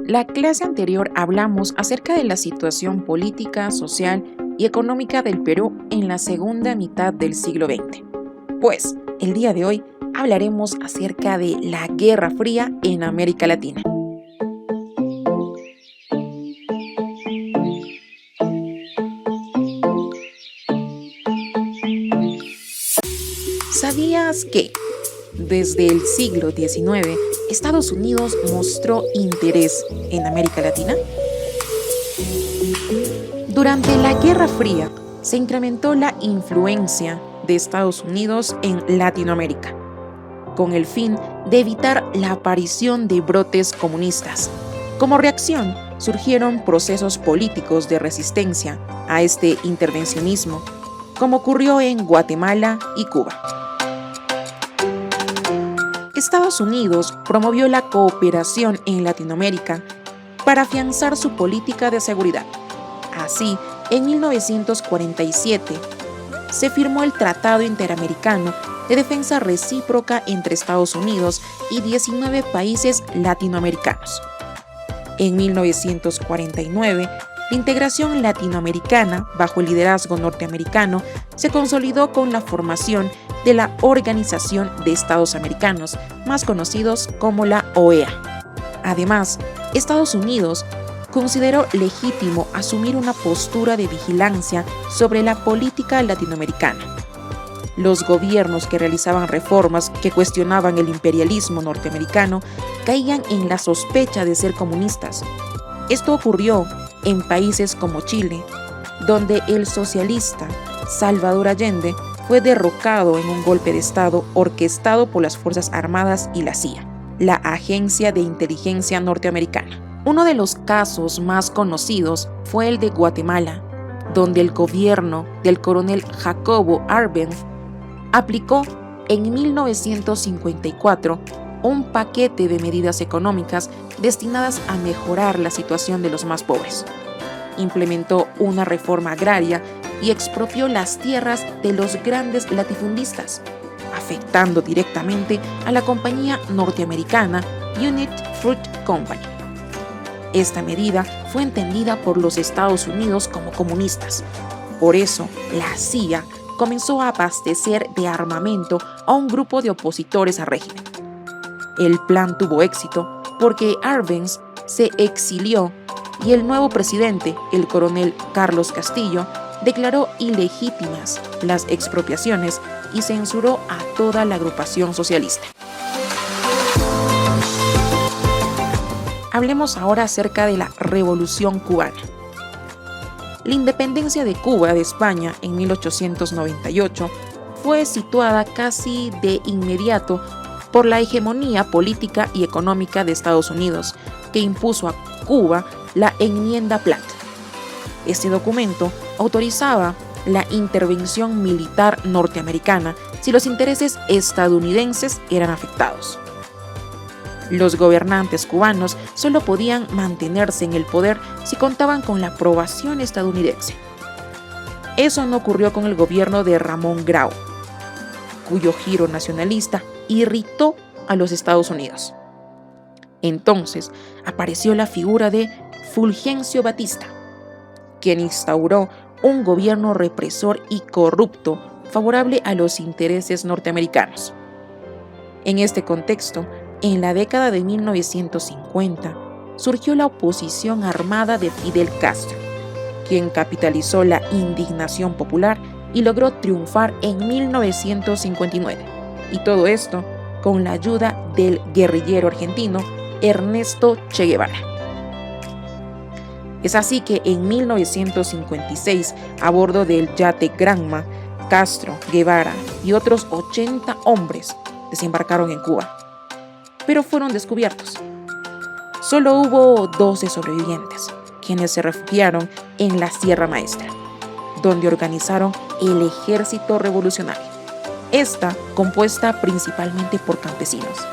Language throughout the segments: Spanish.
La clase anterior hablamos acerca de la situación política, social y económica del Perú en la segunda mitad del siglo XX. Pues, el día de hoy hablaremos acerca de la Guerra Fría en América Latina. ¿Sabías que desde el siglo XIX Estados Unidos mostró interés en América Latina? Durante la Guerra Fría se incrementó la influencia de Estados Unidos en Latinoamérica, con el fin de evitar la aparición de brotes comunistas. Como reacción, surgieron procesos políticos de resistencia a este intervencionismo, como ocurrió en Guatemala y Cuba. Estados Unidos promovió la cooperación en Latinoamérica para afianzar su política de seguridad. Así, en 1947, se firmó el Tratado Interamericano de Defensa Recíproca entre Estados Unidos y 19 países latinoamericanos. En 1949, la integración latinoamericana, bajo el liderazgo norteamericano, se consolidó con la formación de la Organización de Estados Americanos, más conocidos como la OEA. Además, Estados Unidos consideró legítimo asumir una postura de vigilancia sobre la política latinoamericana. Los gobiernos que realizaban reformas que cuestionaban el imperialismo norteamericano caían en la sospecha de ser comunistas. Esto ocurrió en países como Chile, donde el socialista Salvador Allende fue derrocado en un golpe de Estado orquestado por las Fuerzas Armadas y la CIA, la Agencia de Inteligencia Norteamericana. Uno de los casos más conocidos fue el de Guatemala, donde el gobierno del coronel Jacobo Arbenz aplicó en 1954 un paquete de medidas económicas destinadas a mejorar la situación de los más pobres. Implementó una reforma agraria y expropió las tierras de los grandes latifundistas, afectando directamente a la compañía norteamericana United Fruit Company. Esta medida fue entendida por los Estados Unidos como comunistas. Por eso, la CIA comenzó a abastecer de armamento a un grupo de opositores al régimen. El plan tuvo éxito porque Arbenz se exilió y el nuevo presidente, el coronel Carlos Castillo, declaró ilegítimas las expropiaciones y censuró a toda la agrupación socialista. Hablemos ahora acerca de la Revolución Cubana. La independencia de Cuba de España en 1898 fue situada casi de inmediato por la hegemonía política y económica de Estados Unidos, que impuso a Cuba la Enmienda Platt. Este documento autorizaba la intervención militar norteamericana si los intereses estadounidenses eran afectados. Los gobernantes cubanos solo podían mantenerse en el poder si contaban con la aprobación estadounidense. Eso no ocurrió con el gobierno de Ramón Grau, cuyo giro nacionalista irritó a los Estados Unidos. Entonces apareció la figura de Fulgencio Batista, quien instauró un gobierno represor y corrupto favorable a los intereses norteamericanos. En este contexto, en la década de 1950, surgió la oposición armada de Fidel Castro, quien capitalizó la indignación popular y logró triunfar en 1959. Y todo esto con la ayuda del guerrillero argentino Ernesto Che Guevara. Es así que en 1956, a bordo del yate Granma, Castro, Guevara y otros 80 hombres desembarcaron en Cuba, pero fueron descubiertos. Solo hubo 12 sobrevivientes, quienes se refugiaron en la Sierra Maestra, donde organizaron el Ejército Revolucionario, esta compuesta principalmente por campesinos.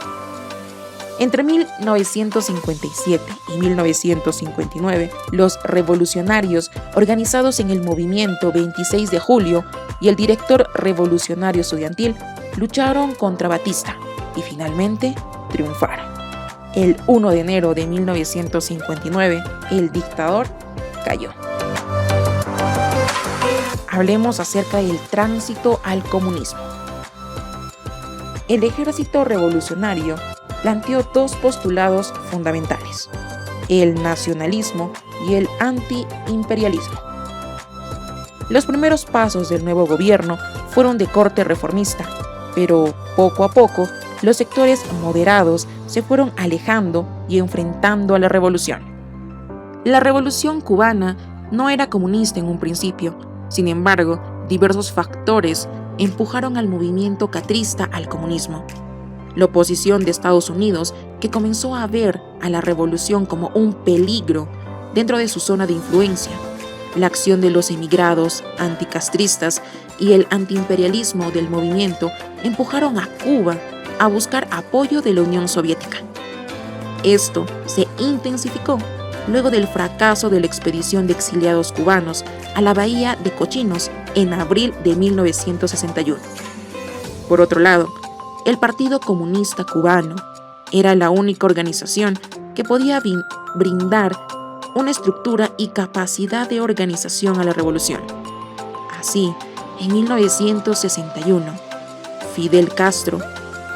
Entre 1957 y 1959, los revolucionarios organizados en el movimiento 26 de julio y el director revolucionario estudiantil lucharon contra Batista y finalmente triunfaron. El 1 de enero de 1959, el dictador cayó. Hablemos acerca del tránsito al comunismo. El ejército revolucionario planteó dos postulados fundamentales: el nacionalismo y el antiimperialismo. Los primeros pasos del nuevo gobierno fueron de corte reformista, pero poco a poco los sectores moderados se fueron alejando y enfrentando a la revolución. La revolución cubana no era comunista en un principio. Sin embargo, diversos factores empujaron al movimiento castrista al comunismo. La oposición de Estados Unidos, que comenzó a ver a la revolución como un peligro dentro de su zona de influencia, la acción de los emigrados anticastristas y el antiimperialismo del movimiento empujaron a Cuba a buscar apoyo de la Unión Soviética. Esto se intensificó luego del fracaso de la expedición de exiliados cubanos a la bahía de Cochinos en abril de 1961. Por otro lado, el Partido Comunista Cubano era la única organización que podía brindar una estructura y capacidad de organización a la revolución. Así, en 1961, Fidel Castro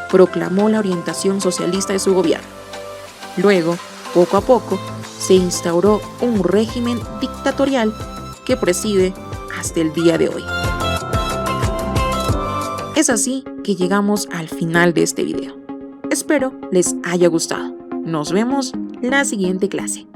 proclamó la orientación socialista de su gobierno. Luego, poco a poco, se instauró un régimen dictatorial que preside hasta el día de hoy. Es así que llegamos al final de este video. Espero les haya gustado. Nos vemos en la siguiente clase.